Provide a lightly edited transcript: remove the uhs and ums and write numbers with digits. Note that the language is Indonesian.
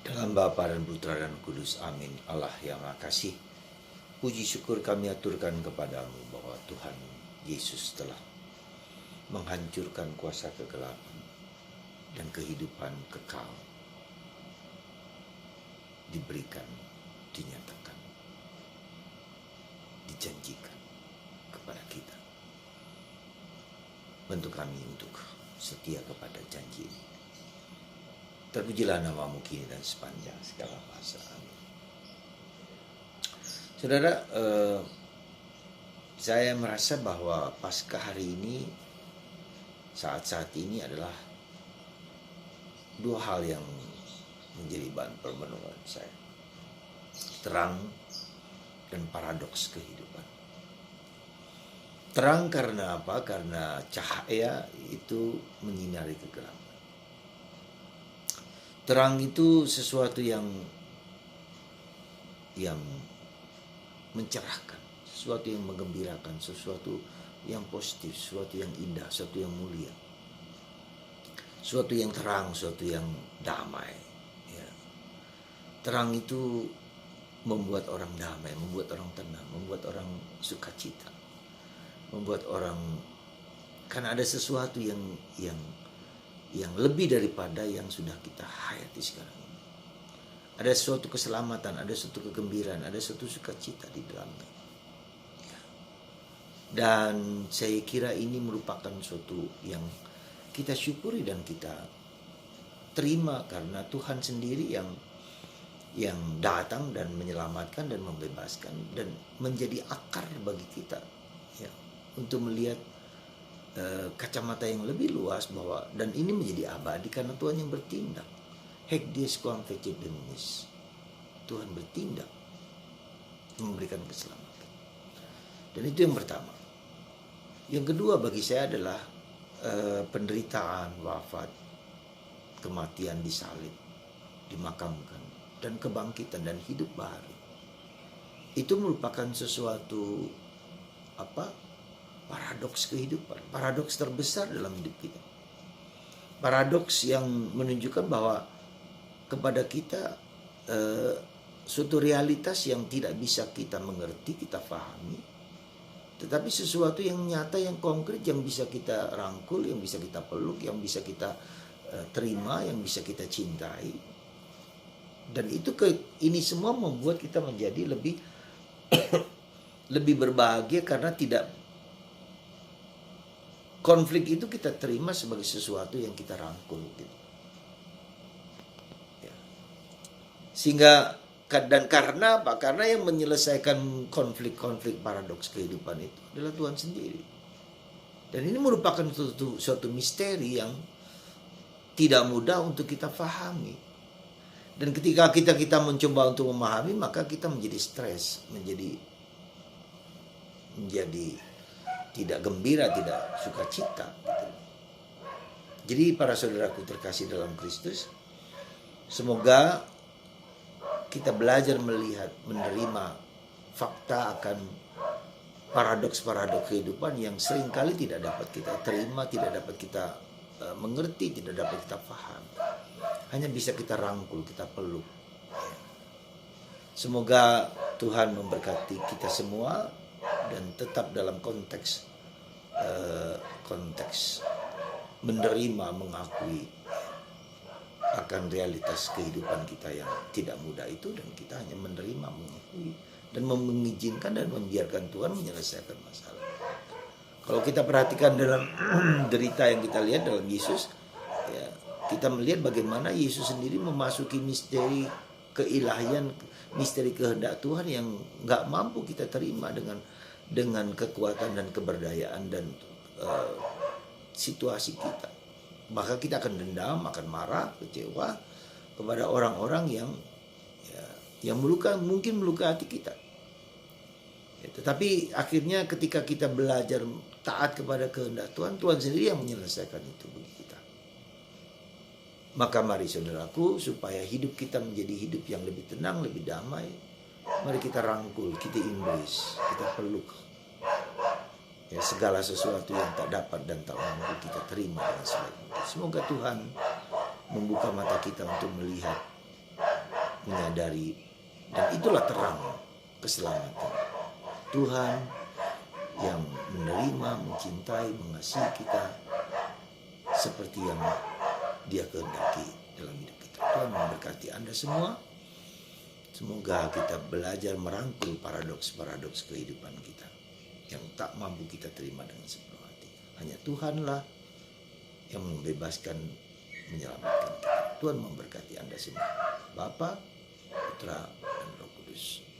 Dalam Bapa dan Putra dan Kudus, amin. Allah yang Maha Kasih, puji syukur kami aturkan kepadamu bahwa Tuhan Yesus telah menghancurkan kuasa kegelapan dan kehidupan kekal diberikan, dinyatakan, dijanjikan kepada kita. Bantu kami untuk setia kepada janji ini. Terpujilah namamu kini dan sepanjang segala masa. Amin. Saudara, saya merasa bahwa Paskah hari ini, saat-saat ini adalah dua hal yang menjadi bahan permenungan saya. Terang dan paradoks kehidupan. Terang karena apa? Karena cahaya itu menyinari kegelapan. Terang itu sesuatu yang mencerahkan, sesuatu yang menggembirakan, sesuatu yang positif, sesuatu yang indah, sesuatu yang mulia, sesuatu yang terang, sesuatu yang damai. Ya. Terang itu membuat orang damai, membuat orang tenang, membuat orang sukacita, membuat orang, karena ada sesuatu yang lebih daripada yang sudah kita hayati sekarang ini. Ada suatu keselamatan, ada suatu kegembiraan, ada suatu sukacita di dalamnya. Ya. Dan saya kira ini merupakan suatu yang kita syukuri dan kita terima karena Tuhan sendiri yang datang dan menyelamatkan dan membebaskan dan menjadi akar bagi kita, ya, untuk melihat kacamata yang lebih luas bahwa, dan ini menjadi abadi karena Tuhan yang bertindak. Hac Deus quam fecit Dominus. Tuhan bertindak memberikan keselamatan. Dan itu yang pertama. Yang kedua bagi saya adalah penderitaan, wafat, kematian disalib, dimakamkan, dan kebangkitan dan hidup baru. Itu merupakan sesuatu paradoks kehidupan, paradoks terbesar dalam hidup kita. Paradoks yang menunjukkan bahwa kepada kita suatu realitas yang tidak bisa kita mengerti, kita pahami, tetapi sesuatu yang nyata, yang konkret, yang bisa kita rangkul, yang bisa kita peluk, yang bisa kita terima, yang bisa kita cintai. Dan itu ini semua membuat kita menjadi lebih lebih berbahagia karena tidak, konflik itu kita terima sebagai sesuatu yang kita rangkul gitu. Ya. Sehingga, dan karena apa? Karena yang menyelesaikan konflik-konflik paradoks kehidupan itu adalah Tuhan sendiri. Dan ini merupakan suatu misteri yang tidak mudah untuk kita pahami. Dan ketika kita mencoba untuk memahami, maka kita menjadi stres, menjadi tidak gembira, tidak sukacita gitu. Jadi para saudaraku terkasih dalam Kristus, semoga kita belajar melihat, menerima fakta akan paradoks-paradoks kehidupan yang seringkali tidak dapat kita terima, tidak dapat kita mengerti, tidak dapat kita paham. Hanya bisa kita rangkul, kita peluk. Semoga Tuhan memberkati kita semua dan tetap dalam konteks menerima, mengakui akan realitas kehidupan kita yang tidak mudah itu, dan kita hanya menerima, mengakui, dan mengizinkan dan membiarkan Tuhan menyelesaikan masalah. Kalau kita perhatikan dalam derita yang kita lihat dalam Yesus, ya, kita melihat bagaimana Yesus sendiri memasuki misteri keilahian, misteri kehendak Tuhan yang nggak mampu kita terima dengan kekuatan dan keberdayaan dan situasi kita. Maka kita akan dendam, akan marah, kecewa kepada orang-orang yang mungkin melukai hati kita. Ya, tetapi akhirnya ketika kita belajar taat kepada kehendak Tuhan, Tuhan sendiri yang menyelesaikan itu bagi kita. Maka mari saudaraku, supaya hidup kita menjadi hidup yang lebih tenang, lebih damai, mari kita rangkul, kita embrace, kita peluk. Ya, segala sesuatu yang tak dapat dan tak mampu kita terima dengan sebaik mungkin. Semoga Tuhan membuka mata kita untuk melihat menyadari, dan itulah terang keselamatan. Tuhan yang menerima, mencintai, mengasihi kita seperti yang Dia kehendaki dalam hidup kita. Tuhan memberkati Anda semua. Semoga kita belajar merangkul paradoks-paradoks kehidupan kita yang tak mampu kita terima dengan sepenuh hati. Hanya Tuhanlah yang membebaskan, menyelamatkan kita. Tuhan memberkati Anda semua. Bapa, Putra, dan Roh Kudus.